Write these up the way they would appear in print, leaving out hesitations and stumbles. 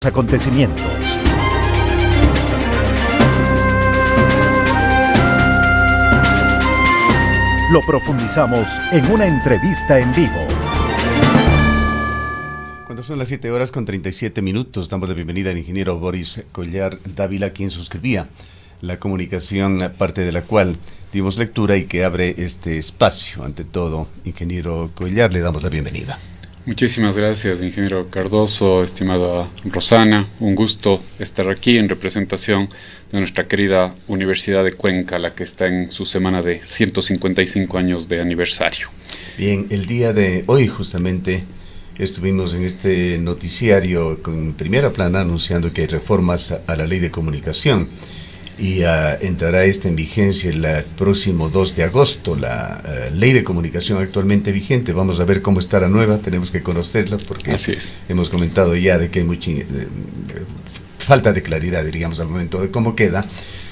Acontecimientos. Lo profundizamos en una entrevista en vivo. Cuando son las 7:37, damos la bienvenida al ingeniero Boris Collar Dávila, quien suscribía la comunicación, parte de la cual dimos lectura y que abre este espacio. Ante todo, ingeniero Collar, le damos la bienvenida. Muchísimas gracias, ingeniero Cardoso, estimada Rosana. Un gusto estar aquí en representación de nuestra querida Universidad de Cuenca, la que está en su semana de 155 años de aniversario. Bien, el día de hoy justamente estuvimos en este noticiario con primera plana anunciando que hay reformas a la ley de comunicación y entrará en vigencia el próximo 2 de agosto. La ley de comunicación actualmente vigente, vamos a ver cómo está la nueva, tenemos que conocerla porque hemos comentado ya de que hay mucha falta de claridad, diríamos, al momento de cómo queda,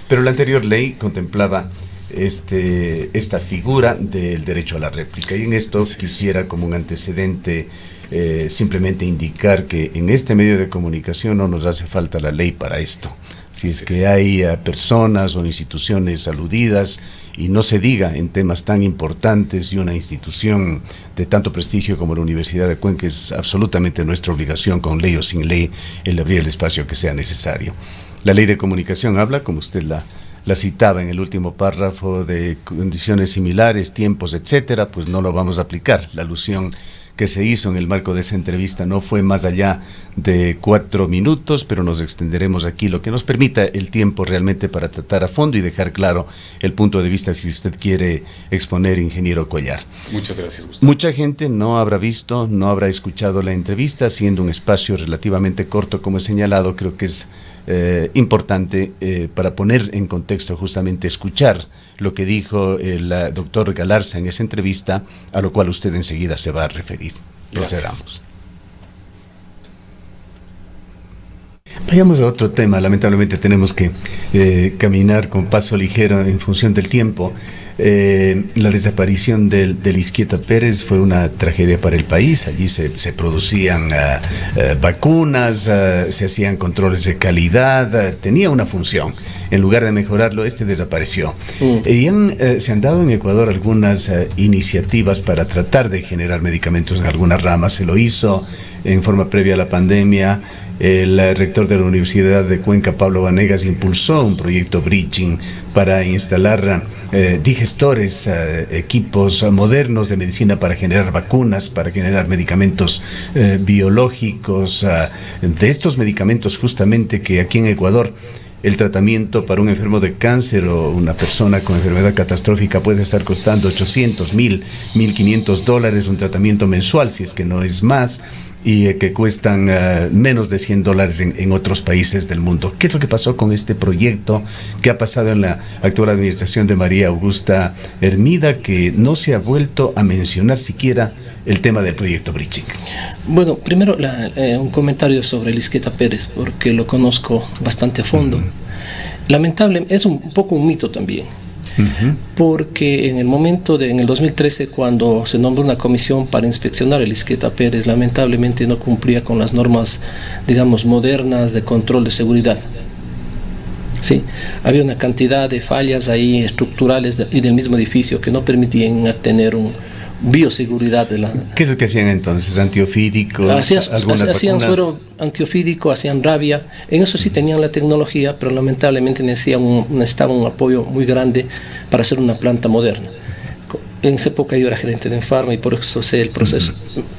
pero la anterior ley contemplaba esta figura del derecho a la réplica, y en esto quisiera, como un antecedente, simplemente indicar que en este medio de comunicación no nos hace falta la ley para esto. Si es que hay personas o instituciones aludidas, y no se diga en temas tan importantes, y una institución de tanto prestigio como la Universidad de Cuenca, es absolutamente nuestra obligación, con ley o sin ley, el abrir el espacio que sea necesario. La ley de comunicación habla, como usted la citaba en el último párrafo, de condiciones similares, tiempos, etcétera, pues no lo vamos a aplicar. La alusión que se hizo en el marco de esa entrevista no fue más allá de 4 minutos, pero nos extenderemos aquí lo que nos permita el tiempo realmente para tratar a fondo y dejar claro el punto de vista que usted quiere exponer, ingeniero Collar. Muchas gracias, Gustavo. Mucha gente no habrá visto, no habrá escuchado la entrevista, siendo un espacio relativamente corto, como he señalado. Creo que es importante para poner en contexto, justamente escuchar lo que dijo el doctor Galarza en esa entrevista, a lo cual usted enseguida se va a referir. Procedamos. Vayamos a otro tema. Lamentablemente tenemos que caminar con paso ligero en función del tiempo. La desaparición del Izquieta Pérez fue una tragedia para el país. Allí se producían vacunas, se hacían controles de calidad, tenía una función. En lugar de mejorarlo, desapareció. Y se han dado en Ecuador algunas iniciativas para tratar de generar medicamentos en algunas ramas. Se lo hizo en forma previa a la pandemia. El rector de la Universidad de Cuenca, Pablo Vanegas, impulsó un proyecto Bridging para instalar digestores, equipos modernos de medicina para generar vacunas, para generar medicamentos biológicos, de estos medicamentos justamente que aquí en Ecuador el tratamiento para un enfermo de cáncer o una persona con enfermedad catastrófica puede estar costando $800, $1,500, un tratamiento mensual, si es que no es más, y que cuestan menos de $100 en otros países del mundo. ¿Qué es lo que pasó con este proyecto? ¿Qué ha pasado en la actual administración de María Augusta Hermida, que no se ha vuelto a mencionar siquiera el tema del proyecto Bridging? Bueno, primero un comentario sobre el Izquieta Pérez, porque lo conozco bastante a fondo. Lamentable, es un poco un mito también. Porque en el 2013, cuando se nombró una comisión para inspeccionar el Izquieta Pérez, lamentablemente no cumplía con las normas, digamos, modernas de control de seguridad. Sí, había una cantidad de fallas ahí estructurales y del mismo edificio que no permitían tener un bioseguridad de la... ¿Qué es lo que hacían entonces? ¿Antiofídicos? Hacían suero antiofídico, hacían rabia. En eso sí tenían la tecnología, pero lamentablemente necesitaban un apoyo muy grande para hacer una planta moderna. En esa época yo era gerente de Enfarma y por eso sé el proceso.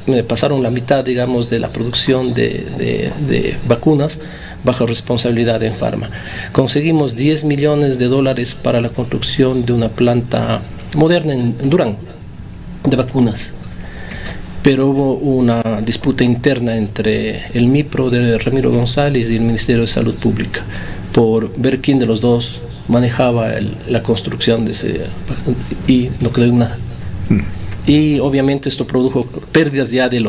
Me pasaron la mitad, digamos, de la producción de vacunas bajo responsabilidad de Enfarma. Conseguimos $10 millones para la construcción de una planta moderna en Durán, de vacunas, pero hubo una disputa interna entre el MIPRO de Ramiro González y el Ministerio de Salud Pública por ver quién de los dos manejaba la construcción de ese, y no quedó en nada. Y obviamente esto produjo pérdidas ya de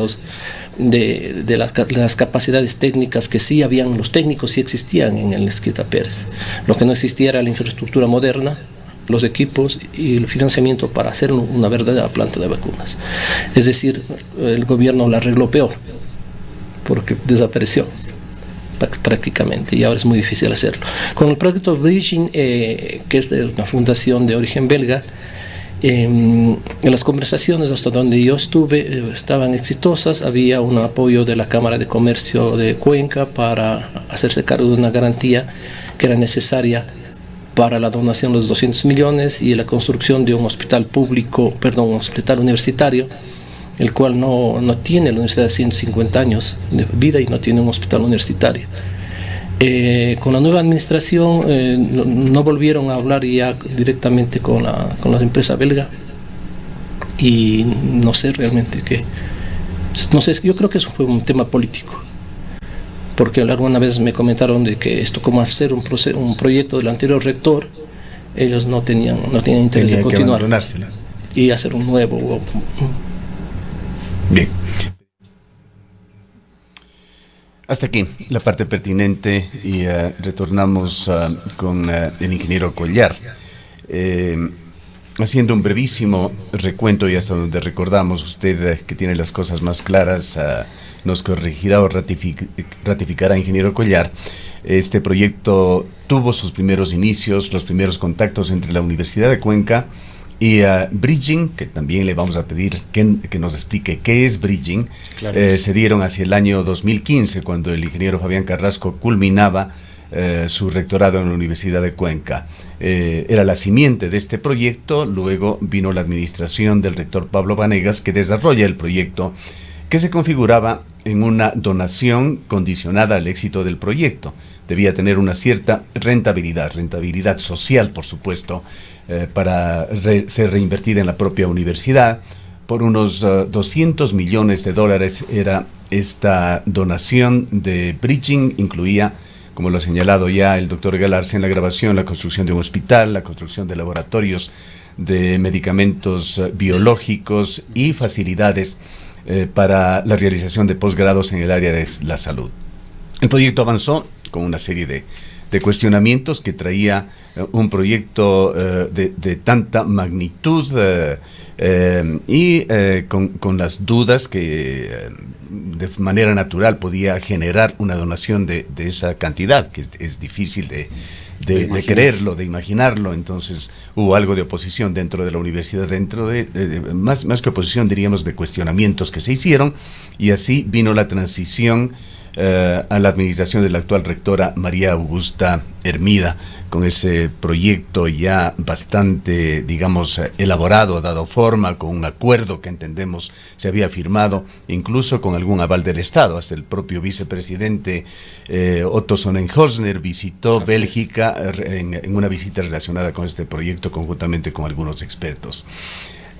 las capacidades técnicas que sí habían. Los técnicos sí existían en el Izquieta Pérez. Lo que no existía era la infraestructura moderna, los equipos y el financiamiento para hacer una verdadera planta de vacunas. Es decir, el gobierno la arregló peor, porque desapareció. prácticamente, y ahora es muy difícil hacerlo. Con el proyecto Bridging, que es de una fundación de origen belga, en las conversaciones hasta donde yo estuve estaban exitosas. Había un apoyo de la Cámara de Comercio de Cuenca para hacerse cargo de una garantía que era necesaria para la donación de los 200 millones y la construcción de un hospital un hospital universitario, el cual no tiene la universidad de 150 años de vida y no tiene un hospital universitario. Con la nueva administración no volvieron a hablar ya directamente con la empresa belga, y no sé realmente qué. No sé, yo creo que eso fue un tema político, porque alguna vez me comentaron de que esto, como hacer un proyecto del anterior rector, ellos no tenían interés de continuar y hacer un nuevo. Bien. Hasta aquí la parte pertinente, y retornamos con el ingeniero Collar. Haciendo un brevísimo recuento, y hasta donde recordamos, usted que tiene las cosas más claras, nos corregirá o ratificará, ingeniero Collar. Este proyecto tuvo sus primeros inicios, los primeros contactos entre la Universidad de Cuenca y Bridging, que también le vamos a pedir que nos explique qué es Bridging. Claro. Se dieron hacia el año 2015, cuando el ingeniero Fabián Carrasco culminaba su rectorado en la Universidad de Cuenca. Era la simiente de este proyecto. Luego vino la administración del rector Pablo Vanegas, que desarrolla el proyecto, que se configuraba en una donación condicionada al éxito del proyecto. Debía tener una cierta rentabilidad social, por supuesto, para ser reinvertida en la propia universidad. Por unos $200 millones era esta donación de Bridging. Incluía, como lo ha señalado ya el doctor Galarza en la grabación, la construcción de un hospital, la construcción de laboratorios de medicamentos biológicos y facilidades para la realización de posgrados en el área de la salud. El proyecto avanzó con una serie de cuestionamientos que traía un proyecto de tanta magnitud y con las dudas que de manera natural podía generar una donación de esa cantidad, que es difícil de creerlo, de imaginarlo. Entonces hubo algo de oposición dentro de la universidad, más que oposición, diríamos, de cuestionamientos que se hicieron, y así vino la transición a la administración de la actual rectora María Augusta Hermida, con ese proyecto ya bastante, digamos, elaborado, dado forma, con un acuerdo que entendemos se había firmado, incluso con algún aval del Estado. Hasta el propio vicepresidente Otto Sonnenhorstner visitó Bélgica en una visita relacionada con este proyecto, conjuntamente con algunos expertos.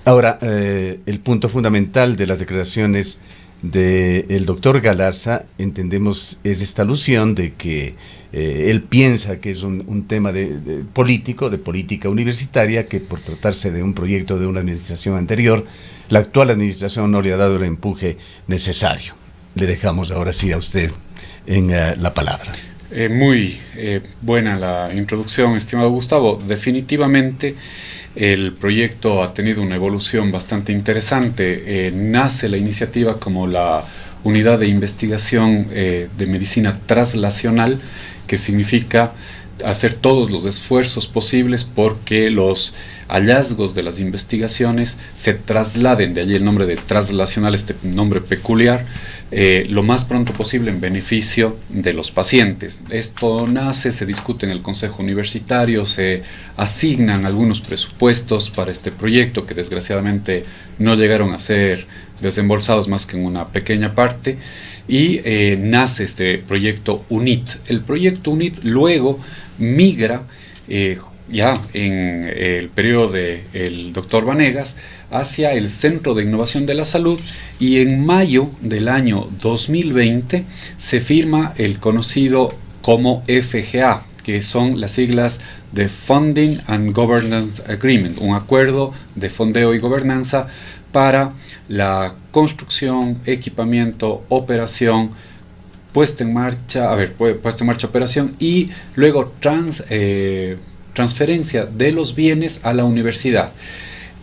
Ahora, el punto fundamental de las declaraciones del doctor Galarza, entendemos, es esta alusión de que él piensa que es un tema de política universitaria, que por tratarse de un proyecto de una administración anterior, la actual administración no le ha dado el empuje necesario. Le dejamos ahora sí a usted en la palabra. Muy buena la introducción, estimado Gustavo. Definitivamente el proyecto ha tenido una evolución bastante interesante. Nace la iniciativa como la Unidad de Investigación de Medicina Translacional, que significa hacer todos los esfuerzos posibles porque los hallazgos de las investigaciones se trasladen, de allí el nombre de translacional, este nombre peculiar, lo más pronto posible en beneficio de los pacientes. Esto nace, se discute en el Consejo Universitario, se asignan algunos presupuestos para este proyecto que desgraciadamente no llegaron a ser desembolsados más que en una pequeña parte, y nace este proyecto UNIT. El proyecto UNIT luego migra ya en el periodo del doctor Vanegas hacia el Centro de Innovación de la Salud, y en mayo del año 2020 se firma el conocido como FGA, que son las siglas de Funding and Governance Agreement, un acuerdo de fondeo y gobernanza para la construcción, equipamiento, operación, puesta en marcha, operación y luego transferencia de los bienes a la universidad.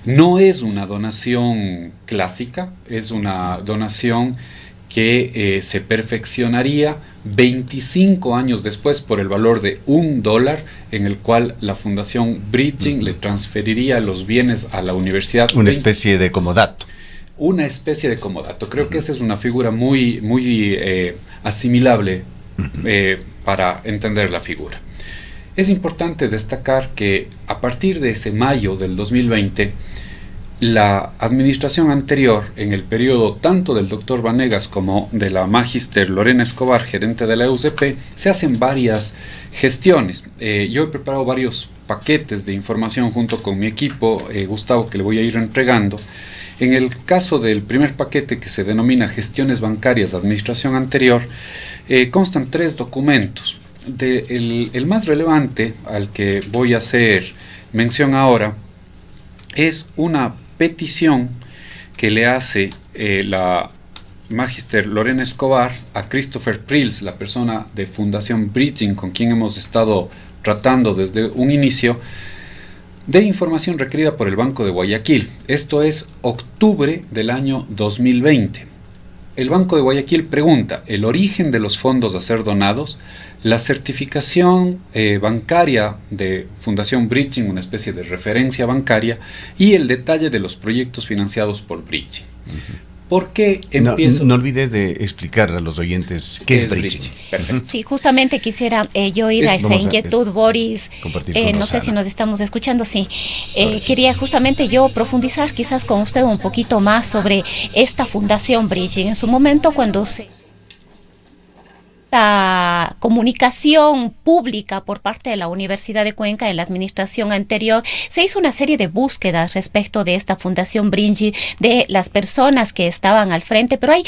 No es una donación clásica, es una donación que se perfeccionaría 25 años después por el valor de $1, en el cual la Fundación Bridging le transferiría los bienes a la universidad. Una especie de comodato. Una especie de comodato. Creo que esa es una figura muy asimilable para entender la figura. Es importante destacar que a partir de ese mayo del 2020, la administración anterior, en el periodo tanto del doctor Vanegas como de la magíster Lorena Escobar, gerente de la EUCP, se hacen varias gestiones. Yo he preparado varios paquetes de información junto con mi equipo, Gustavo, que le voy a ir entregando. En el caso del primer paquete, que se denomina Gestiones Bancarias de Administración Anterior, constan 3 documentos. El más relevante, al que voy a hacer mención ahora, es una petición que le hace la magíster Lorena Escobar a Christopher Prills, la persona de Fundación Bridging, con quien hemos estado tratando desde un inicio, de información requerida por el Banco de Guayaquil. Esto es octubre del año 2020. El Banco de Guayaquil pregunta el origen de los fondos a ser donados, la certificación bancaria de Fundación Bridging, una especie de referencia bancaria, y el detalle de los proyectos financiados por Bridging. ¿Por qué empiezo? No olvide de explicar a los oyentes qué es Bridging. Perfecto. Sí, justamente quisiera yo ir a esa inquietud, Boris. No sé si nos estamos escuchando, sí. Quería justamente yo profundizar quizás con usted un poquito más sobre esta Fundación Bridging. En su momento, cuando esta comunicación pública por parte de la Universidad de Cuenca en la administración anterior, se hizo una serie de búsquedas respecto de esta Fundación Bridging, de las personas que estaban al frente, pero hay,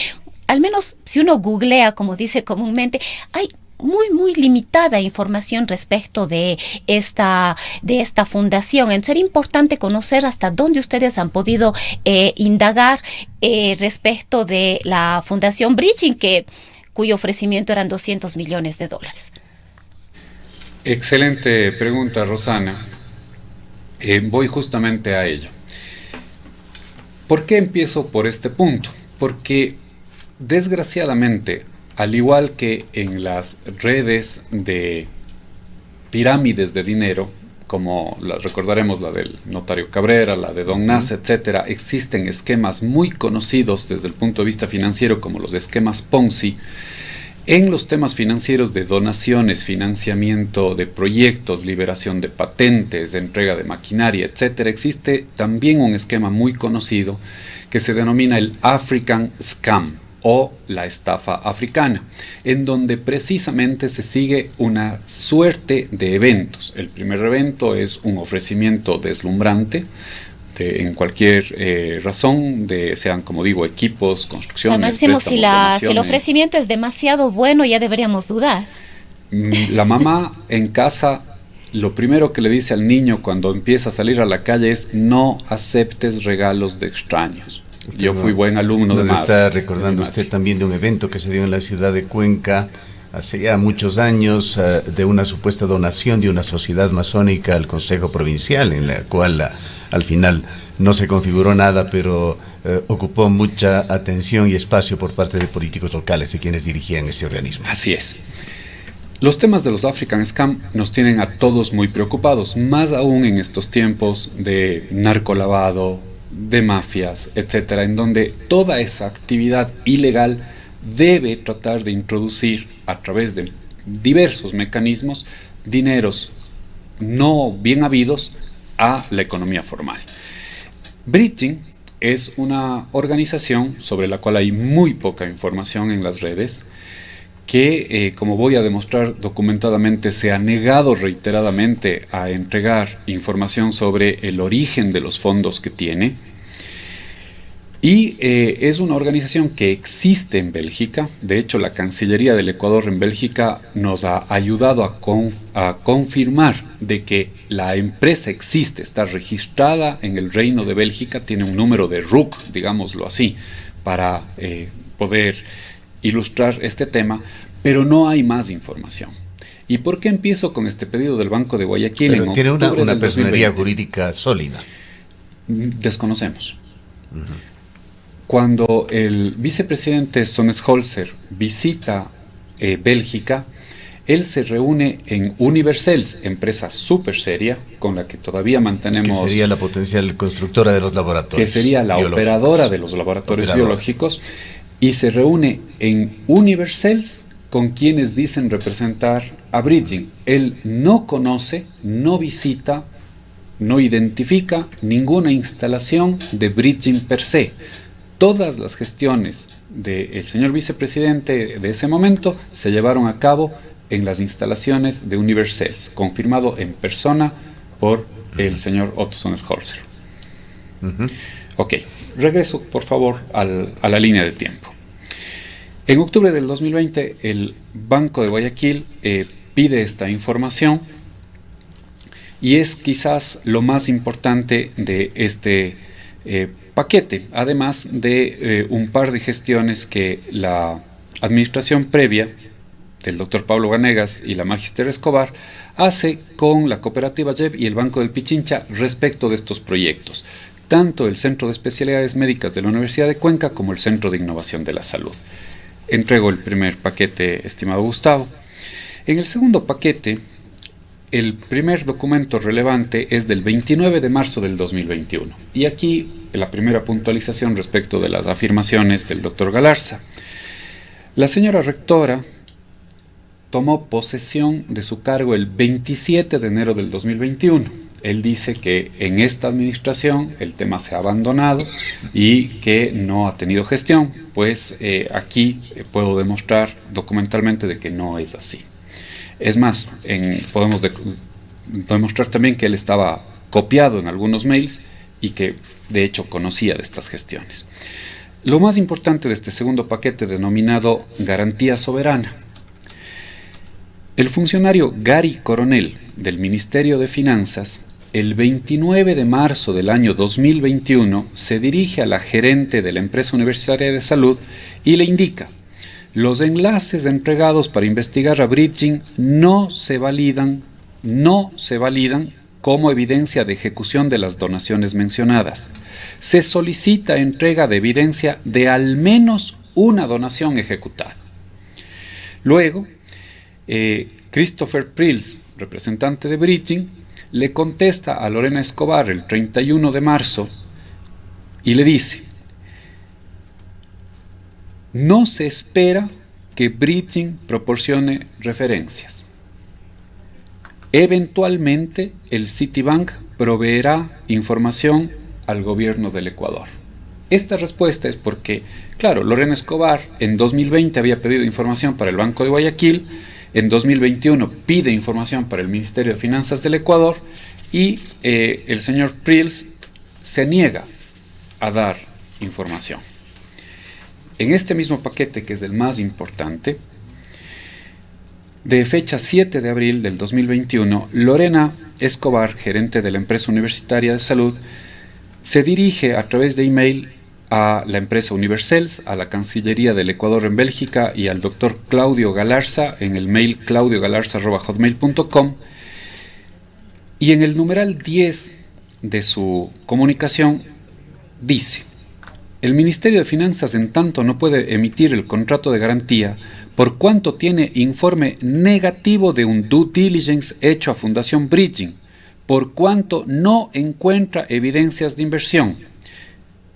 al menos si uno googlea, como dice comúnmente, hay muy limitada información respecto de esta fundación. Entonces era importante conocer hasta dónde ustedes han podido indagar respecto de la Fundación Bridging, cuyo ofrecimiento eran $200 millones. Excelente pregunta, Rosana. Voy justamente a ello. ¿Por qué empiezo por este punto? Porque desgraciadamente, al igual que en las redes de pirámides de dinero, como recordaremos la del notario Cabrera, la de Don Nas, etcétera, existen esquemas muy conocidos desde el punto de vista financiero, como los esquemas Ponzi. En los temas financieros de donaciones, financiamiento de proyectos, liberación de patentes, de entrega de maquinaria, etcétera, existe también un esquema muy conocido que se denomina el African Scam, o la estafa africana, en donde precisamente se sigue una suerte de eventos. El primer evento es un ofrecimiento deslumbrante en cualquier razón, sean, como digo, equipos, construcciones. Además decimos, si el ofrecimiento es demasiado bueno, ya deberíamos dudar. La mamá en casa, lo primero que le dice al niño cuando empieza a salir a la calle es: no aceptes regalos de extraños. Yo fui buen alumno de madre. Está recordando usted también de un evento que se dio en la ciudad de Cuenca hace ya muchos años, de una supuesta donación de una sociedad masónica al Consejo Provincial, en la cual al final no se configuró nada, pero ocupó mucha atención y espacio por parte de políticos locales, de quienes dirigían este organismo. Así es. Los temas de los African Scam nos tienen a todos muy preocupados, más aún en estos tiempos de narcolavado, de mafias, etcétera, en donde toda esa actividad ilegal debe tratar de introducir a través de diversos mecanismos dineros no bien habidos a la economía formal. Bridging es una organización sobre la cual hay muy poca información en las redes, que, como voy a demostrar documentadamente, se ha negado reiteradamente a entregar información sobre el origen de los fondos que tiene. Y es una organización que existe en Bélgica. De hecho, la Cancillería del Ecuador en Bélgica nos ha ayudado a confirmar de que la empresa existe, está registrada en el Reino de Bélgica, tiene un número de RUC, digámoslo así, para poder ilustrar este tema, pero no hay más información. ¿Y por qué empiezo con este pedido del Banco de Guayaquil? Pero tiene una personería jurídica sólida. Desconocemos. cuando el vicepresidente Sonneschholzer visita Bélgica, él se reúne en Universcells, empresa súper seria, con la que todavía mantenemos... Que sería la potencial constructora de los laboratorios. Que sería la operadora de los laboratorios biológicos, y se reúne en Universcells con quienes dicen representar a Bridging. Él no conoce, no visita, no identifica ninguna instalación de Bridging per se. Todas las gestiones del señor vicepresidente de ese momento se llevaron a cabo en las instalaciones de Universcells, confirmado en persona por el señor Otto Sonneschholzer. Ok, regreso por favor a la línea de tiempo. En octubre del 2020, el Banco de Guayaquil pide esta información, y es quizás lo más importante de este paquete, además de un par de gestiones que la administración previa del doctor Pablo Vanegas y la Magister Escobar hace con la cooperativa JEB y el Banco del Pichincha respecto de estos proyectos, tanto el Centro de Especialidades Médicas de la Universidad de Cuenca como el Centro de Innovación de la Salud. Entrego el primer paquete, estimado Gustavo. En el segundo paquete, el primer documento relevante es del 29 de marzo del 2021. Y aquí la primera puntualización respecto de las afirmaciones del doctor Galarza. La señora rectora tomó posesión de su cargo el 27 de enero del 2021. Él dice que en esta administración el tema se ha abandonado y que no ha tenido gestión, pues aquí puedo demostrar documentalmente de que no es así. Es más, podemos demostrar también que él estaba copiado en algunos mails y que de hecho conocía de estas gestiones. Lo más importante de este segundo paquete, denominado Garantía Soberana. El funcionario Gary Coronel del Ministerio de Finanzas, el 29 de marzo del año 2021, se dirige a la gerente de la empresa universitaria de salud y le indica: los enlaces entregados para investigar a Bridging no se validan como evidencia de ejecución de las donaciones mencionadas. Se solicita entrega de evidencia de al menos una donación ejecutada. Luego, Christopher Prills, representante de Bridging, le contesta a Lorena Escobar el 31 de marzo y le dice: no se espera que Bridging proporcione referencias. Eventualmente el Citibank proveerá información al gobierno del Ecuador. Esta respuesta es porque, claro, Lorena Escobar en 2020 había pedido información para el Banco de Guayaquil, en 2021 pide información para el Ministerio de Finanzas del Ecuador y el señor Prills se niega a dar información. En este mismo paquete, que es el más importante, de fecha 7 de abril del 2021, Lorena Escobar, gerente de la empresa universitaria de salud, se dirige a través de email a la empresa Universcells, a la Cancillería del Ecuador en Bélgica y al doctor Claudio Galarza en el mail claudiogalarza@hotmail.com, y en el numeral 10 de su comunicación dice: el Ministerio de Finanzas en tanto no puede emitir el contrato de garantía por cuanto tiene informe negativo de un due diligence hecho a Fundación Bridging, por cuanto no encuentra evidencias de inversión.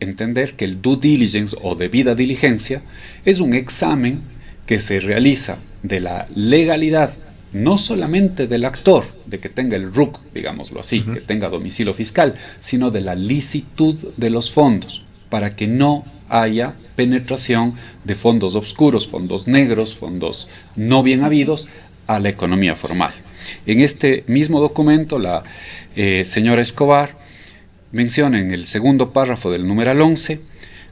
Entender que el due diligence o debida diligencia es un examen que se realiza de la legalidad, no solamente del actor, de que tenga el RUC, digámoslo así, que tenga domicilio fiscal, sino de la licitud de los fondos, para que no haya penetración de fondos oscuros, fondos negros, fondos no bien habidos a la economía formal. En este mismo documento, la señora Escobar menciona en el segundo párrafo del numeral 11: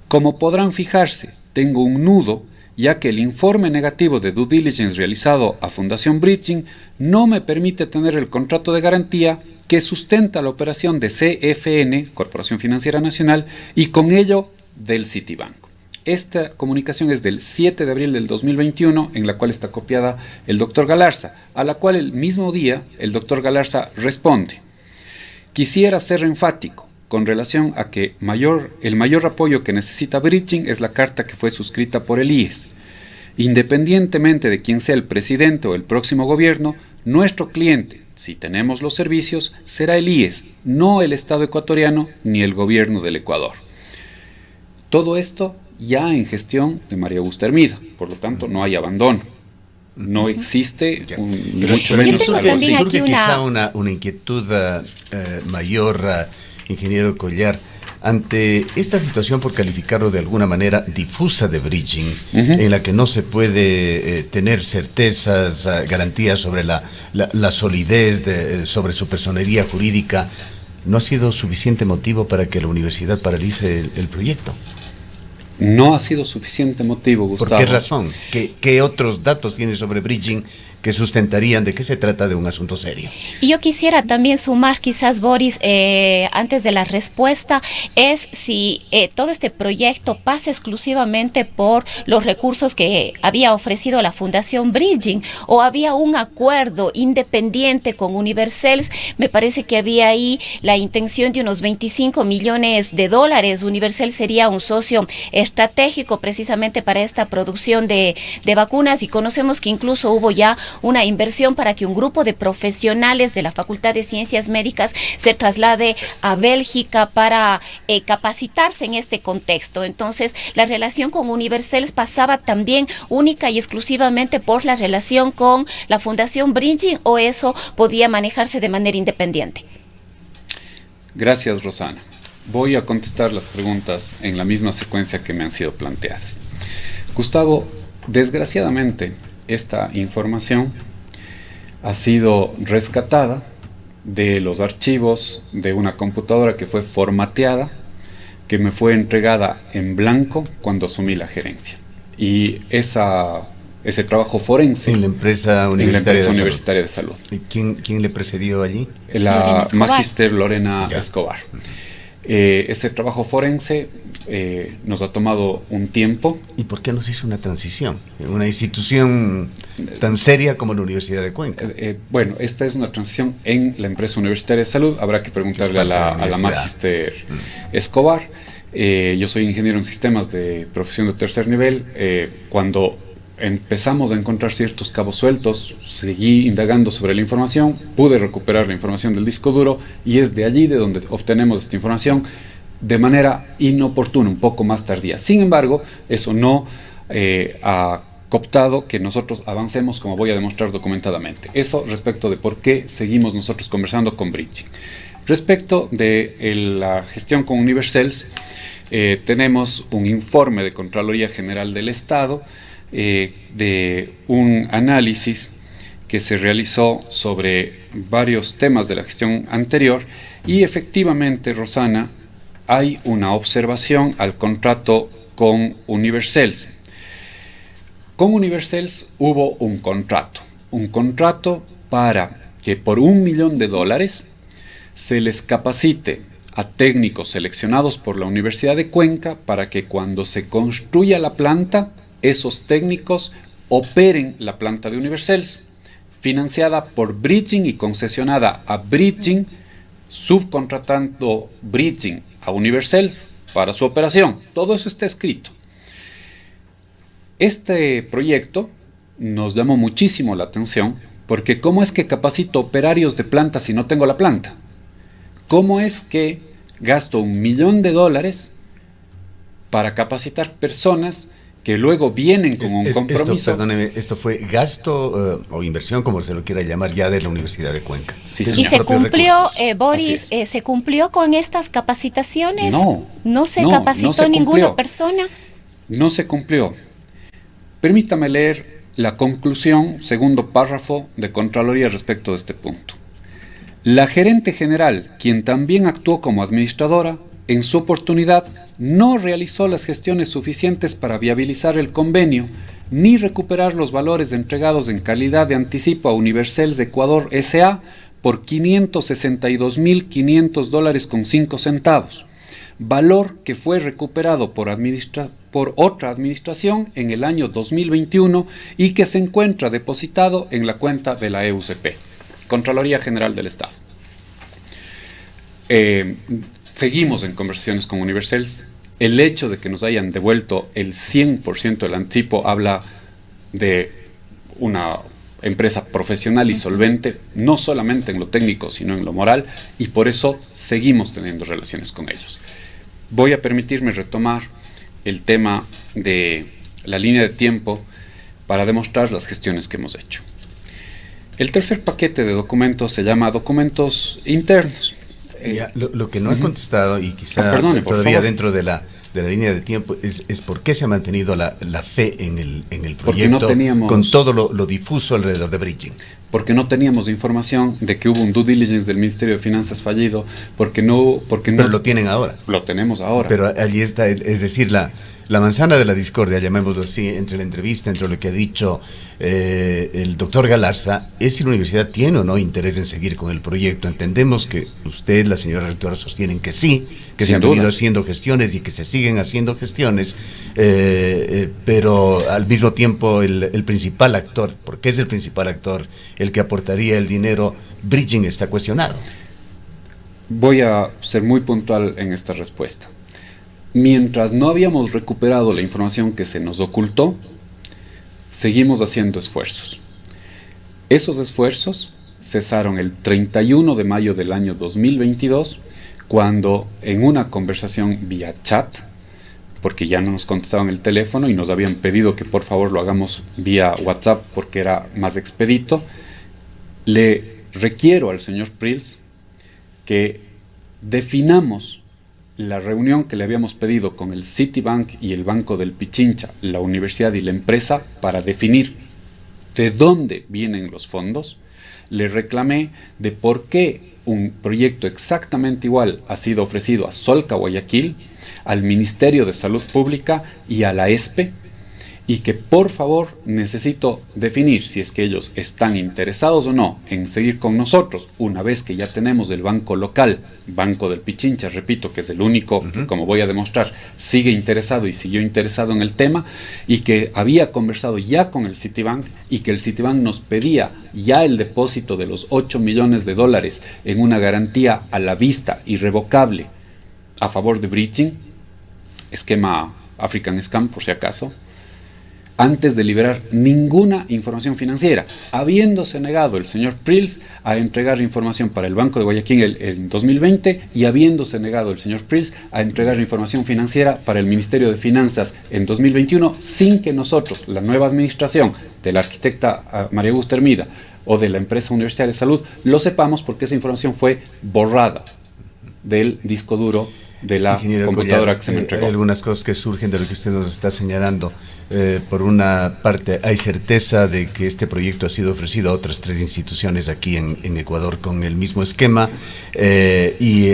como podrán fijarse, tengo un nudo, ya que el informe negativo de due diligence realizado a Fundación Bridging no me permite tener el contrato de garantía que sustenta la operación de CFN, Corporación Financiera Nacional, y con ello del Citibank. Esta comunicación es del 7 de abril del 2021, en la cual está copiada el doctor Galarza, a la cual el mismo día el doctor Galarza responde: quisiera ser enfático, con relación a que el mayor apoyo que necesita Bridging es la carta que fue suscrita por el IES. Independientemente de quién sea el presidente o el próximo gobierno, nuestro cliente, si tenemos los servicios, será el IES, no el Estado ecuatoriano ni el gobierno del Ecuador. Todo esto ya en gestión de María Augusta Hermida, por lo tanto no hay abandono. No existe mucho menos. Surge quizá una inquietud mayor, ingeniero Collar, ante esta situación, por calificarlo de alguna manera difusa de Bridging, en la que no se puede tener certezas, garantías sobre la solidez, sobre su personería jurídica. ¿No ha sido suficiente motivo para que la universidad paralice el proyecto? No ha sido suficiente motivo, Gustavo. ¿Por qué razón? ¿Qué otros datos tiene sobre Bridging que sustentarían de que se trata de un asunto serio? Y yo quisiera también sumar, quizás, Boris, antes de la respuesta, es si todo este proyecto pasa exclusivamente por los recursos que había ofrecido la Fundación Bridging, o había un acuerdo independiente con Universals. Me parece que había ahí la intención de unos $25 millones. Universal sería un socio estratégico precisamente para esta producción de vacunas, y conocemos que incluso hubo ya una inversión para que un grupo de profesionales de la Facultad de Ciencias Médicas se traslade a Bélgica para capacitarse en este contexto. Entonces, la relación con Universals pasaba también única y exclusivamente por la relación con la Fundación Bridging, o eso podía manejarse de manera independiente. Gracias, Rosana. Voy a contestar las preguntas en la misma secuencia que me han sido planteadas. Gustavo, desgraciadamente, esta información ha sido rescatada de los archivos de una computadora que fue formateada, que me fue entregada en blanco cuando asumí la gerencia. Y ese trabajo forense en la empresa universitaria de salud. ¿Y quién le precedió allí? La magíster Lorena Escobar. Ese trabajo forense nos ha tomado un tiempo. ¿Y por qué no se hizo una transición en una institución tan seria como la Universidad de Cuenca? Bueno, esta es una transición en la empresa universitaria de salud. Habrá que preguntarle a la magíster Escobar. Yo soy ingeniero en sistemas de profesión de tercer nivel. Cuando empezamos a encontrar ciertos cabos sueltos, seguí indagando sobre la información, pude recuperar la información del disco duro, y es de allí de donde obtenemos esta información de manera inoportuna, un poco más tardía. Sin embargo, eso no ha cooptado que nosotros avancemos, como voy a demostrar documentadamente. Eso respecto de por qué seguimos nosotros conversando con Bridging. Respecto de la gestión con Universals, tenemos un informe de Contraloría General del Estado, de un análisis que se realizó sobre varios temas de la gestión anterior, y efectivamente, Rosana, hay una observación al contrato con Universals. Con Universals hubo un contrato para que por $1 millón se les capacite a técnicos seleccionados por la Universidad de Cuenca para que cuando se construya la planta, esos técnicos operen la planta de Universals, financiada por Bridging y concesionada a Bridging, subcontratando Bridging a Universals para su operación. Todo eso está escrito. Este proyecto nos llamó muchísimo la atención, porque ¿cómo es que capacito operarios de planta si no tengo la planta? ¿Cómo es que gasto $1 millón para capacitar personas que luego vienen con un compromiso? Perdóneme, ¿esto fue gasto o inversión, como se lo quiera llamar, ya de la Universidad de Cuenca? Sí, ¿Y se cumplió, Boris, se cumplió con estas capacitaciones? ¿No se capacitó ninguna persona? No se cumplió. Permítame leer la conclusión, segundo párrafo de Contraloría respecto de este punto. La gerente general, quien también actuó como administradora, en su oportunidad no realizó las gestiones suficientes para viabilizar el convenio, ni recuperar los valores entregados en calidad de anticipo a Universals Ecuador S.A. por $562.500.05, valor que fue recuperado por otra administración en el año 2021 y que se encuentra depositado en la cuenta de la EUCP, Contraloría General del Estado. seguimos en conversaciones con Universals. El hecho de que nos hayan devuelto el 100% del anticipo habla de una empresa profesional y solvente, no solamente en lo técnico, sino en lo moral, y por eso seguimos teniendo relaciones con ellos. Voy a permitirme retomar el tema de la línea de tiempo para demostrar las gestiones que hemos hecho. El tercer paquete de documentos se llama documentos internos. Lo que no he contestado, y quizá todavía dentro de la línea de tiempo, es por qué se ha mantenido la fe en el proyecto, con todo lo difuso alrededor de Bridging. Porque no teníamos información de que hubo un due diligence del Ministerio de Finanzas fallido, Pero lo tienen ahora. Lo tenemos ahora. Pero allí está, es decir, la manzana de la discordia, llamémoslo así, entre la entrevista, entre lo que ha dicho el doctor Galarza, es si la universidad tiene o no interés en seguir con el proyecto. Entendemos que usted, la señora rectora, sostienen que sí, que se han venido haciendo gestiones y que se siguen haciendo gestiones, pero al mismo tiempo el principal actor, porque es el principal actor el que aportaría el dinero, Bridging, está cuestionado. Voy a ser muy puntual en esta respuesta. Mientras no habíamos recuperado la información que se nos ocultó, seguimos haciendo esfuerzos. Esos esfuerzos cesaron el 31 de mayo del año 2022, cuando en una conversación vía chat, porque ya no nos contestaban el teléfono y nos habían pedido que por favor lo hagamos vía WhatsApp porque era más expedito, le requiero al señor Prils que definamos la reunión que le habíamos pedido con el Citibank y el Banco del Pichincha, la universidad y la empresa, para definir de dónde vienen los fondos. Le reclamé de por qué un proyecto exactamente igual ha sido ofrecido a Solca Guayaquil, al Ministerio de Salud Pública y a la ESPE, y que por favor necesito definir si es que ellos están interesados o no en seguir con nosotros, una vez que ya tenemos el banco local, Banco del Pichincha, repito, que es el único que, como voy a demostrar, sigue interesado y siguió interesado en el tema, y que había conversado ya con el Citibank, y que el Citibank nos pedía ya el depósito de los $8 millones en una garantía a la vista irrevocable a favor de Bridging, esquema African Scam por si acaso, antes de liberar ninguna información financiera, habiéndose negado el señor Prils a entregar información para el Banco de Guayaquil en 2020 y habiéndose negado el señor Prils a entregar información financiera para el Ministerio de Finanzas en 2021, sin que nosotros, la nueva administración de la arquitecta María Augusta Hermida o de la empresa Universitaria de Salud, lo sepamos, porque esa información fue borrada del disco duro de la computadora que se me entregó. Hay algunas cosas que surgen de lo que usted nos está señalando. Por una parte, hay certeza de que este proyecto ha sido ofrecido a otras 3 instituciones aquí en Ecuador con el mismo esquema, si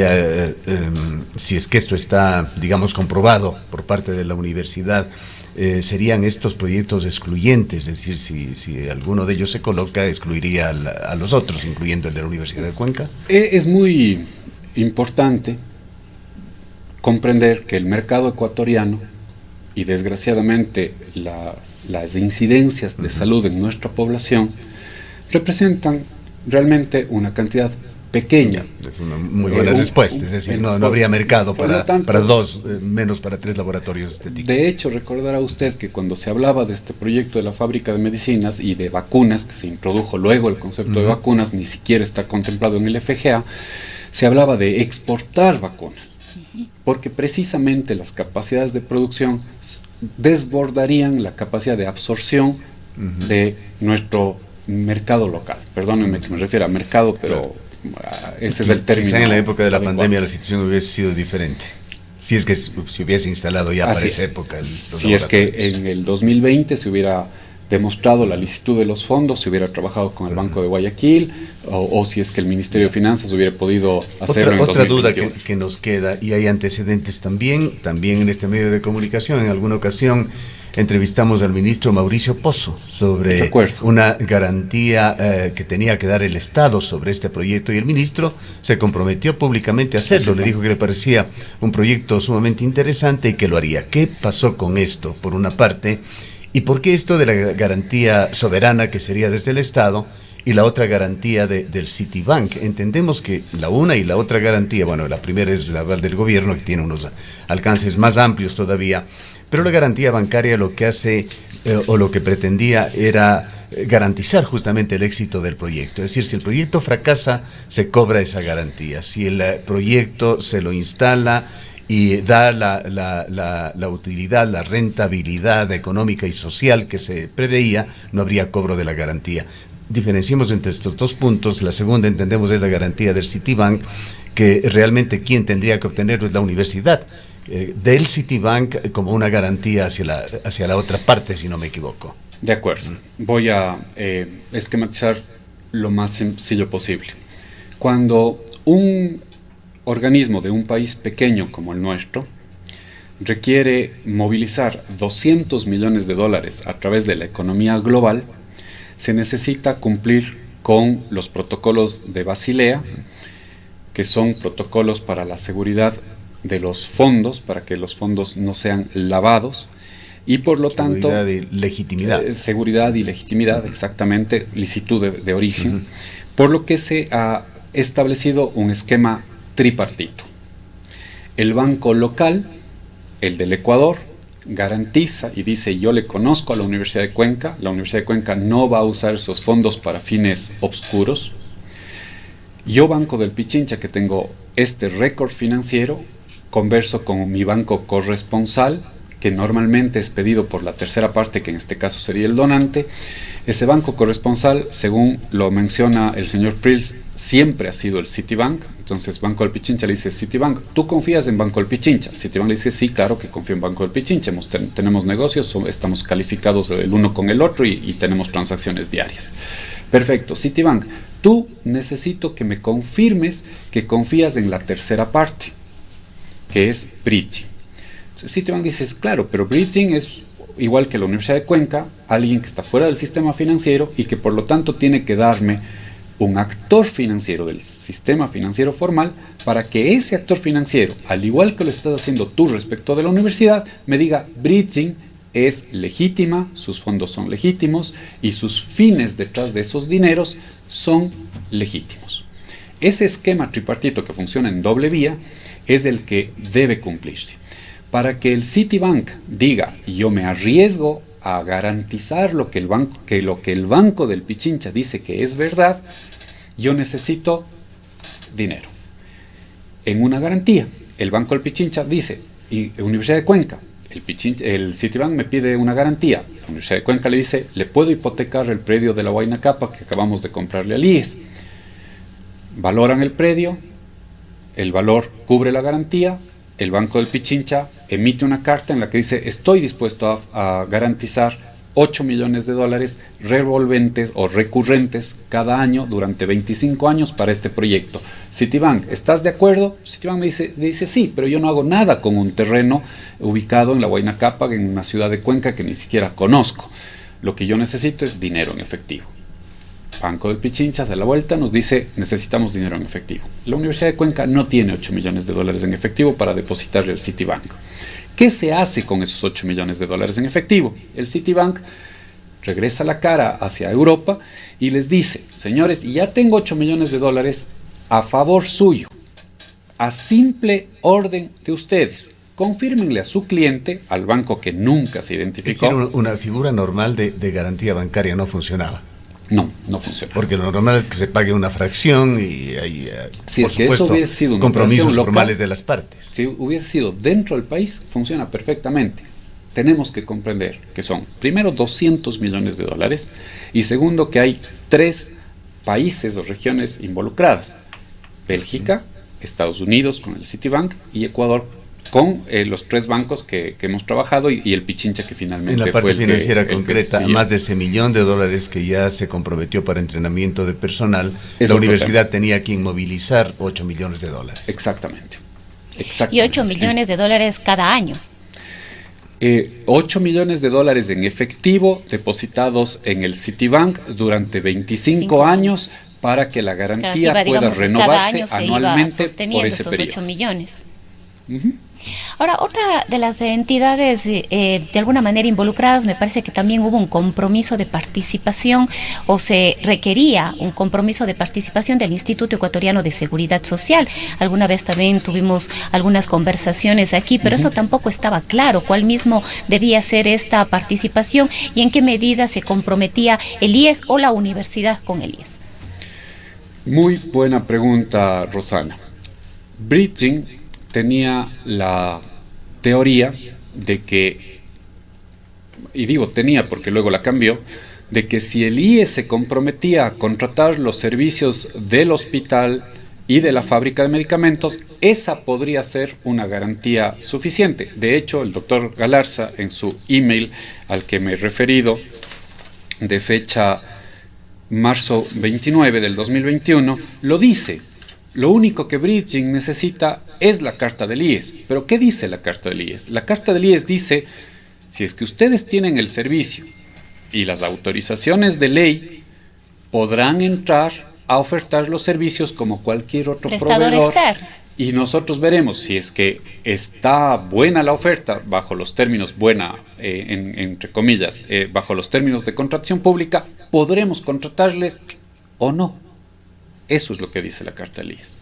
es que esto está, digamos, comprobado por parte de la universidad, serían estos proyectos excluyentes, es decir, si alguno de ellos se coloca, excluiría a los otros, incluyendo el de la Universidad de Cuenca. Es muy importante comprender que el mercado ecuatoriano y desgraciadamente las incidencias de salud en nuestra población representan realmente una cantidad pequeña. Es una muy buena respuesta, es decir, no habría mercado para 2, menos para 3 laboratorios de este tipo. De hecho, recordará usted que cuando se hablaba de este proyecto de la fábrica de medicinas y de vacunas, que se introdujo luego el concepto de vacunas, ni siquiera está contemplado en el FGA, se hablaba de exportar vacunas, porque precisamente las capacidades de producción desbordarían la capacidad de absorción de nuestro mercado local. Perdónenme que me refiera a mercado, pero ese es el término. Quizá en la época de la pandemia la situación hubiese sido diferente, si es que se hubiese instalado ya para esa época. Si es que en el 2020 se hubiera demostrado la licitud de los fondos, se hubiera trabajado con el Banco de Guayaquil, o si es que el Ministerio de Finanzas hubiera podido hacerlo en 2021. Otra duda que nos queda, y hay antecedentes también en este medio de comunicación. En alguna ocasión entrevistamos al ministro Mauricio Pozo sobre una garantía que tenía que dar el Estado sobre este proyecto, y el ministro se comprometió públicamente a hacerlo. Le dijo que le parecía un proyecto sumamente interesante y que lo haría. ¿Qué pasó con esto, por una parte? ¿Y por qué esto de la garantía soberana que sería desde el Estado? y la otra garantía del Citibank. Entendemos que la una y la otra garantía, bueno, la primera es la del gobierno, que tiene unos alcances más amplios todavía, pero la garantía bancaria lo que hace o lo que pretendía era garantizar justamente el éxito del proyecto. Es decir, si el proyecto fracasa, se cobra esa garantía. Si el proyecto se lo instala y da la utilidad, la rentabilidad económica y social que se preveía, no habría cobro de la garantía. Diferenciemos entre estos dos puntos. La segunda, entendemos, es la garantía del Citibank, que realmente quien tendría que obtenerlo es la universidad, del Citibank como una garantía hacia la otra parte, si no me equivoco. De acuerdo. Voy a esquematizar lo más sencillo posible. Cuando un organismo de un país pequeño como el nuestro requiere movilizar 200 millones de dólares a través de la economía global, se necesita cumplir con los protocolos de Basilea, que son protocolos para la seguridad de los fondos, para que los fondos no sean lavados, y por lo tanto... Seguridad y legitimidad. Seguridad y legitimidad, exactamente, licitud de origen, por lo que se ha establecido un esquema tripartito. El banco local, el del Ecuador, garantiza y dice: yo le conozco a la Universidad de Cuenca no va a usar esos fondos para fines obscuros. Yo, Banco del Pichincha, que tengo este récord financiero, converso con mi banco corresponsal, que normalmente es pedido por la tercera parte, que en este caso sería el donante. Ese banco corresponsal, según lo menciona el señor Prils, siempre ha sido el Citibank. Entonces Banco del Pichincha le dice: Citibank, ¿tú confías en Banco del Pichincha? Citibank le dice: sí, claro que confío en Banco del Pichincha, tenemos negocios, estamos calificados el uno con el otro y tenemos transacciones diarias. Perfecto. Citibank, tú necesito que me confirmes que confías en la tercera parte, que es bridging. Citibank dice: claro, pero bridging es igual que la Universidad de Cuenca, alguien que está fuera del sistema financiero y que por lo tanto tiene que darme un actor financiero del sistema financiero formal para que ese actor financiero, al igual que lo estás haciendo tú respecto de la universidad, me diga: bridging es legítima, sus fondos son legítimos y sus fines detrás de esos dineros son legítimos. Ese esquema tripartito que funciona en doble vía es el que debe cumplirse. Para que el Citibank diga: yo me arriesgo a garantizar lo que el Banco del Pichincha dice que es verdad, yo necesito dinero. En una garantía, el Banco del Pichincha dice: y Universidad de Cuenca, el Citibank me pide una garantía. La Universidad de Cuenca le dice: le puedo hipotecar el predio de la Huayna Capa que acabamos de comprarle al IES. Valoran el predio, el valor cubre la garantía. El Banco del Pichincha emite una carta en la que dice: estoy dispuesto a garantizar 8 millones de dólares revolventes o recurrentes cada año durante 25 años para este proyecto. Citibank, ¿estás de acuerdo? Citibank me dice: sí, pero yo no hago nada con un terreno ubicado en la Huayna Capa, en una ciudad de Cuenca que ni siquiera conozco. Lo que yo necesito es dinero en efectivo. Banco del Pichincha da la vuelta, nos dice: necesitamos dinero en efectivo. La Universidad de Cuenca no tiene 8 millones de dólares en efectivo para depositarle al Citibank. ¿Qué se hace con esos 8 millones de dólares en efectivo? El Citibank regresa la cara hacia Europa y les dice: señores, ya tengo 8 millones de dólares a favor suyo, a simple orden de ustedes. Confírmenle a su cliente, al banco que nunca se identificó. Es decir, una figura normal de garantía bancaria no funcionaba. No funciona. Porque lo normal es que se pague una fracción y hay, si por es que supuesto, eso hubiese sido una compromisos local, formales de las partes. Si hubiese sido dentro del país, funciona perfectamente. Tenemos que comprender que son, primero, 200 millones de dólares y segundo, que hay 3 países o regiones involucradas: Bélgica, Estados Unidos con el Citibank y Ecuador con los 3 bancos que hemos trabajado y el Pichincha, que finalmente en la parte fue financiera concreta, que más de ese $1 millón que ya se comprometió para entrenamiento de personal. Es la otro universidad tema. tenía que inmovilizar $8 millones. Exactamente. Y 8 millones de dólares cada año. 8 millones de dólares en efectivo depositados en el Citibank durante 25 años para que la garantía pueda renovarse anualmente por ese periodo. 8 millones. Ahora, otra de las entidades de alguna manera involucradas, me parece que también hubo un compromiso de participación o se requería un compromiso de participación del Instituto Ecuatoriano de Seguridad Social. Alguna vez también tuvimos algunas conversaciones aquí, pero eso tampoco estaba claro, cuál mismo debía ser esta participación y en qué medida se comprometía el IES o la universidad con el IES. Muy buena pregunta, Rosana. Bridging tenía la teoría de que, y digo tenía porque luego la cambió, de que si el IES se comprometía a contratar los servicios del hospital y de la fábrica de medicamentos, esa podría ser una garantía suficiente. De hecho, el doctor Galarza, en su email al que me he referido, de fecha marzo 29 del 2021, lo dice. Lo único que Bridging necesita es la carta del IES. ¿Pero qué dice la carta del IES? La carta del IES dice, si es que ustedes tienen el servicio y las autorizaciones de ley, podrán entrar a ofertar los servicios como cualquier otro prestador proveedor. externo. Y nosotros veremos si es que está buena la oferta, bajo los términos buena, entre comillas, bajo los términos de contratación pública, podremos contratarles o no. Eso es lo que dice la carta del IES.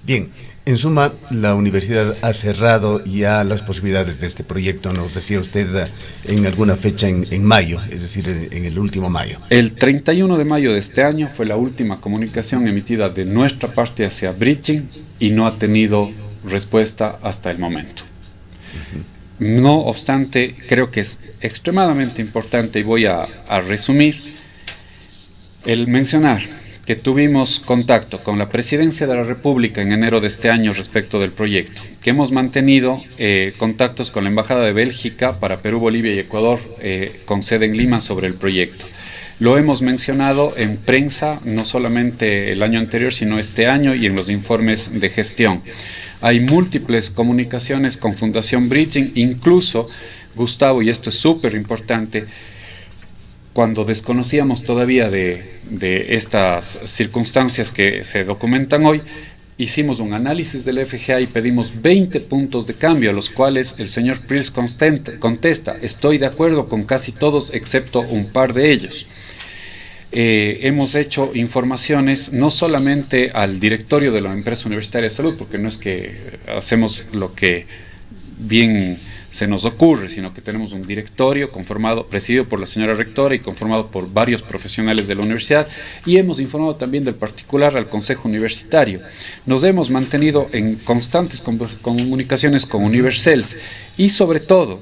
Bien, en suma, la universidad ha cerrado ya las posibilidades de este proyecto, nos decía usted, en alguna fecha en mayo, es decir, en el último mayo. El 31 de mayo de este año fue la última comunicación emitida de nuestra parte hacia Bridging y no ha tenido respuesta hasta el momento. No obstante, creo que es extremadamente importante, y voy a resumir, el mencionar que tuvimos contacto con la Presidencia de la República en enero de este año respecto del proyecto, que hemos mantenido contactos con la Embajada de Bélgica para Perú, Bolivia y Ecuador, con sede en Lima, sobre el proyecto. Lo hemos mencionado en prensa, no solamente el año anterior, sino este año, y en los informes de gestión. Hay múltiples comunicaciones con Fundación Bridging, incluso, Gustavo, y esto es súper importante, cuando desconocíamos todavía de estas circunstancias que se documentan hoy, hicimos un análisis del FGA y pedimos 20 puntos de cambio, a los cuales el señor Prills contesta, estoy de acuerdo con casi todos excepto un par de ellos. Hemos hecho informaciones no solamente al directorio de la empresa universitaria de salud, porque no es que hacemos lo que bien se nos ocurre, sino que tenemos un directorio conformado, presidido por la señora rectora y conformado por varios profesionales de la universidad, y hemos informado también del particular al Consejo Universitario. Nos hemos mantenido en constantes comunicaciones con Universels, y sobre todo,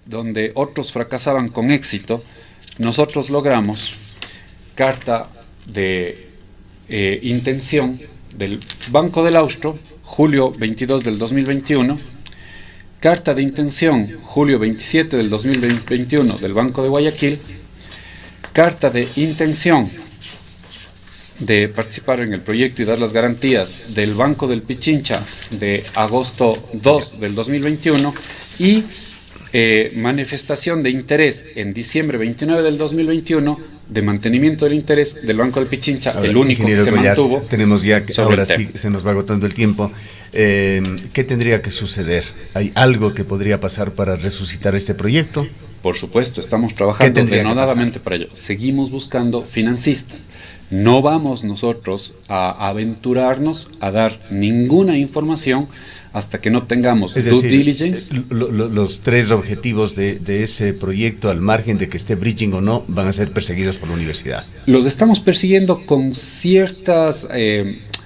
donde otros fracasaban con éxito, nosotros logramos carta de intención del Banco del Austro, julio 22 del 2021, carta de intención, julio 27 del 2021 del Banco de Guayaquil, carta de intención de participar en el proyecto y dar las garantías del Banco del Pichincha de agosto 2 del 2021 y manifestación de interés en diciembre 29 del 2021 de mantenimiento del interés del Banco del Pichincha, el único que se mantuvo. Tenemos ya, ahora sí se nos va agotando el tiempo. ¿Qué tendría que suceder? ¿Hay algo que podría pasar para resucitar este proyecto? Por supuesto, estamos trabajando denodadamente para ello. Seguimos buscando financistas. No vamos nosotros a aventurarnos a dar ninguna información hasta que no tengamos due diligence. Los tres objetivos de ese proyecto, al margen de que esté Bridging o no, van a ser perseguidos por la universidad. Los estamos persiguiendo con ciertas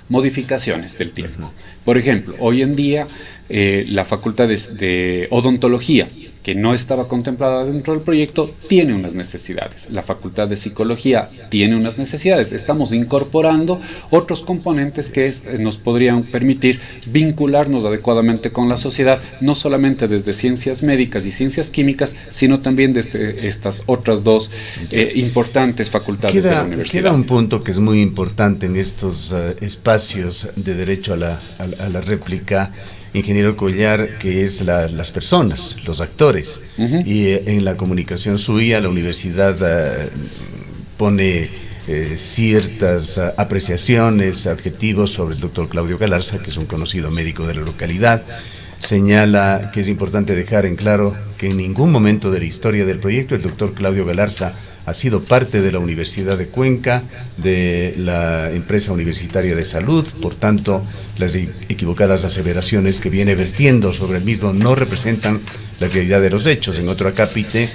modificaciones del tiempo. Por ejemplo, hoy en día la Facultad de Odontología, que no estaba contemplada dentro del proyecto, tiene unas necesidades. La Facultad de Psicología tiene unas necesidades. Estamos incorporando otros componentes que nos podrían permitir vincularnos adecuadamente con la sociedad, no solamente desde ciencias médicas y ciencias químicas, sino también desde estas otras dos importantes facultades de la universidad. Queda un punto que es muy importante en estos espacios de derecho a la réplica, ingeniero Collar, que es las personas, los actores. Y en la comunicación suya, la universidad pone ciertas apreciaciones, adjetivos sobre el doctor Claudio Galarza, que es un conocido médico de la localidad. Señala que es importante dejar en claro que en ningún momento de la historia del proyecto el doctor Claudio Galarza ha sido parte de la Universidad de Cuenca, de la empresa universitaria de salud. Por tanto, las equivocadas aseveraciones que viene vertiendo sobre el mismo no representan la realidad de los hechos. En otro acápite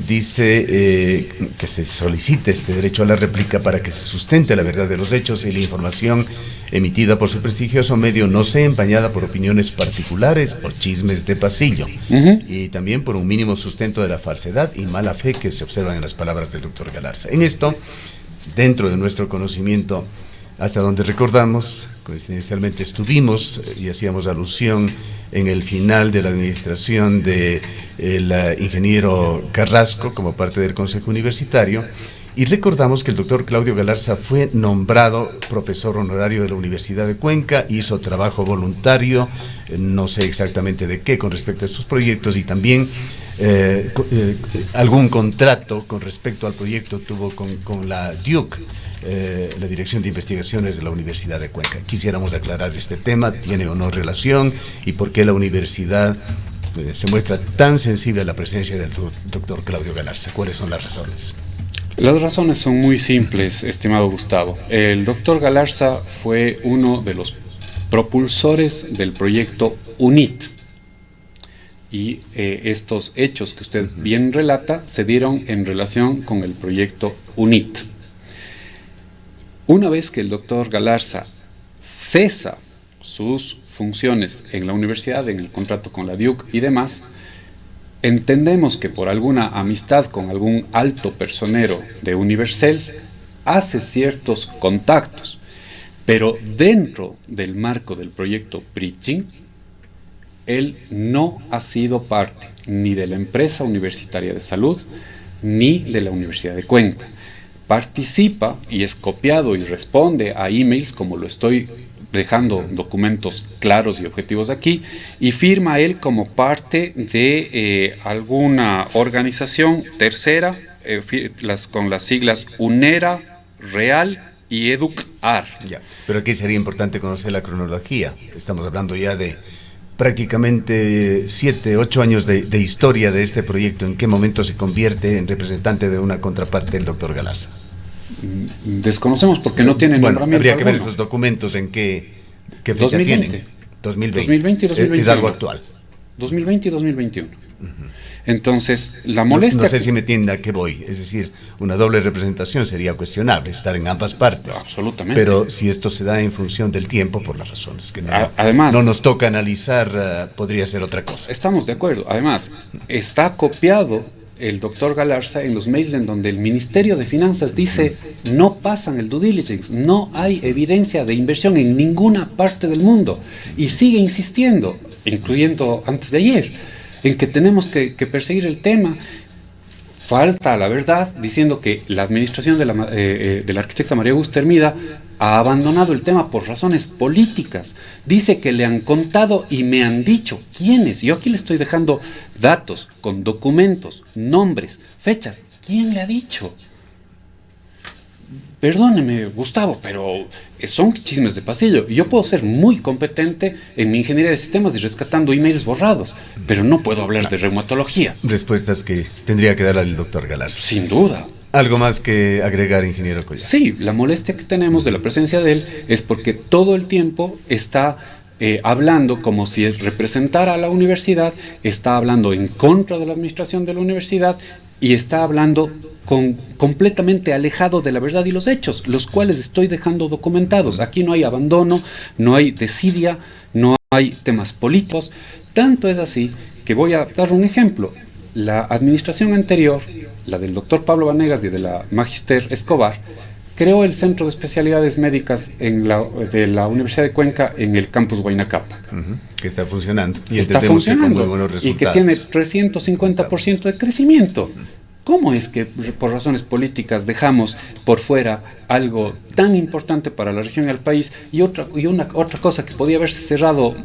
dice que se solicite este derecho a la réplica para que se sustente la verdad de los hechos y la información emitida por su prestigioso medio no sea empañada por opiniones particulares o chismes de pasillo, y también por un mínimo sustento de la falsedad y mala fe que se observan en las palabras del doctor Galarza. En esto, dentro de nuestro conocimiento, hasta donde recordamos, coincidencialmente estuvimos y hacíamos alusión en el final de la administración del ingeniero Carrasco como parte del Consejo Universitario, y recordamos que el doctor Claudio Galarza fue nombrado profesor honorario de la Universidad de Cuenca, hizo trabajo voluntario, no sé exactamente de qué con respecto a estos proyectos, y también algún contrato con respecto al proyecto tuvo con la DUC, la Dirección de Investigaciones de la Universidad de Cuenca. Quisiéramos aclarar este tema, tiene o no relación, y por qué la universidad se muestra tan sensible a la presencia del doctor Claudio Galarza. ¿Cuáles son las razones? Las razones son muy simples, estimado Gustavo. El doctor Galarza fue uno de los propulsores del proyecto UNIT, y estos hechos que usted bien relata se dieron en relación con el proyecto UNIT. Una vez que el doctor Galarza cesa sus funciones en la universidad, en el contrato con la DUC y demás, entendemos que por alguna amistad con algún alto personero de Universals hace ciertos contactos, pero dentro del marco del proyecto Bridging, él no ha sido parte ni de la empresa universitaria de salud ni de la Universidad de Cuenca. Participa y es copiado y responde a emails, como lo estoy dejando documentos claros y objetivos aquí, y firma él como parte de alguna organización tercera, con las siglas UNERA, REAL y EDUCAR. Ya, pero aquí sería importante conocer la cronología. Estamos hablando ya de prácticamente 7, 8 años de historia de este proyecto. ¿En qué momento se convierte en representante de una contraparte del doctor Galarza? Desconocemos porque no tienen nombramiento. Habría que ver alguno. Esos documentos en qué fecha 2020. tienen. 2020 y 2021. Es algo actual. 2020 y 2021. Entonces, la molestia... No sé si me entiende a qué voy. Es decir, una doble representación sería cuestionable, estar en ambas partes. Absolutamente. Pero si esto se da en función del tiempo, por las razones que Además, no nos toca analizar, podría ser otra cosa. Estamos de acuerdo. Además, está copiado el doctor Galarza en los mails en donde el Ministerio de Finanzas dice no pasan el due diligence, no hay evidencia de inversión en ninguna parte del mundo, y sigue insistiendo, incluyendo antes de ayer, en que tenemos que perseguir el tema. Falta la verdad diciendo que la administración de la arquitecta María Augusta Hermida ha abandonado el tema por razones políticas. Dice que le han contado y me han dicho. ¿Quiénes? Yo aquí le estoy dejando datos con documentos, nombres, fechas. ¿Quién le ha dicho? Perdóneme, Gustavo, pero son chismes de pasillo. Yo puedo ser muy competente en mi ingeniería de sistemas y rescatando emails borrados, pero no puedo hablar de reumatología. Respuestas que tendría que dar al doctor Galarza. Sin duda. ¿Algo más que agregar, ingeniero Collar? Sí, la molestia que tenemos de la presencia de él es porque todo el tiempo está hablando como si representara a la universidad, está hablando en contra de la administración de la universidad y está hablando completamente alejado de la verdad y los hechos, los cuales estoy dejando documentados. Aquí no hay abandono, no hay desidia, no hay temas políticos. Tanto es así que voy a dar un ejemplo. La administración anterior, la del doctor Pablo Vanegas y de la Magister Escobar, creó el Centro de Especialidades Médicas de la Universidad de Cuenca en el campus Huayna Cápac. Que está funcionando. Y está funcionando. Que con muy buenos resultados. Y que tiene 350% de crecimiento. ¿Cómo es que por razones políticas dejamos por fuera algo tan importante para la región y el país, y otra cosa que podía haberse cerrado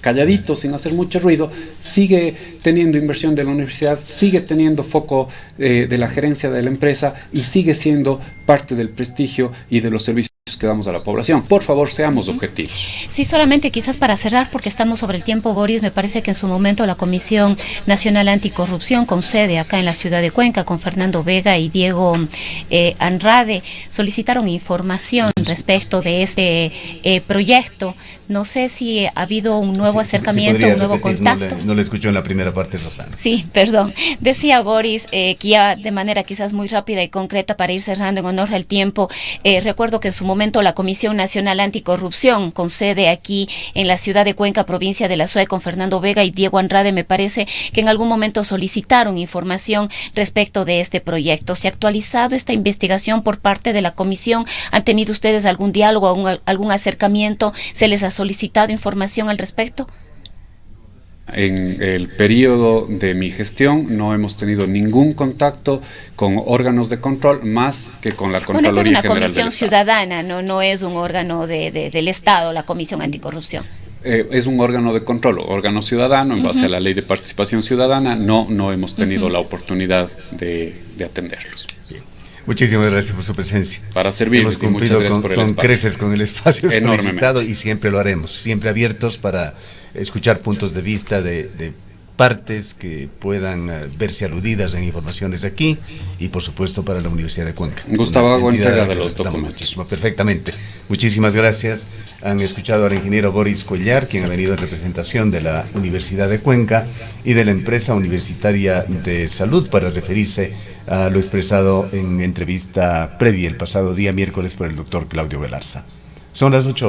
calladito sin hacer mucho ruido, sigue teniendo inversión de la universidad, sigue teniendo foco de la gerencia de la empresa y sigue siendo parte del prestigio y de los servicios que damos a la población? Por favor, seamos objetivos. Sí, solamente quizás para cerrar, porque estamos sobre el tiempo, Boris, me parece que en su momento la Comisión Nacional Anticorrupción, con sede acá en la ciudad de Cuenca, con Fernando Vega y Diego Andrade, solicitaron información respecto de este proyecto. No sé si ha habido un nuevo acercamiento, un nuevo contacto. No le escuchó en la primera parte, Rosana. Sí, perdón. Decía Boris que ya de manera quizás muy rápida y concreta, para ir cerrando en honor al tiempo, recuerdo que en su momento la Comisión Nacional Anticorrupción, con sede aquí en la ciudad de Cuenca, provincia de la SUE, con Fernando Vega y Diego Andrade, me parece que en algún momento solicitaron información respecto de este proyecto. ¿Se ha actualizado esta investigación por parte de la comisión? ¿Han tenido ustedes algún diálogo, algún acercamiento? ¿Se les ha solicitado información al respecto? En el periodo de mi gestión no hemos tenido ningún contacto con órganos de control más que con la Contraloría General del Estado. Bueno, esto es una comisión ciudadana, no es un órgano del Estado, la Comisión Anticorrupción. Es un órgano de control, órgano ciudadano, en base a la Ley de Participación Ciudadana. No hemos tenido la oportunidad de atenderlos. Bien. Muchísimas gracias por su presencia. Para servirles, hemos cumplido con creces con el espacio solicitado, enormemente, y siempre lo haremos, siempre abiertos para escuchar puntos de vista de partes que puedan verse aludidas en informaciones aquí, y por supuesto para la Universidad de Cuenca. Gustavo, hago entrega de los documentos. Perfectamente. Muchísimas gracias. Han escuchado al ingeniero Boris Cuellar, quien ha venido en representación de la Universidad de Cuenca y de la empresa universitaria de salud, para referirse a lo expresado en entrevista previa el pasado día miércoles por el doctor Claudio Velarza. Son las 8.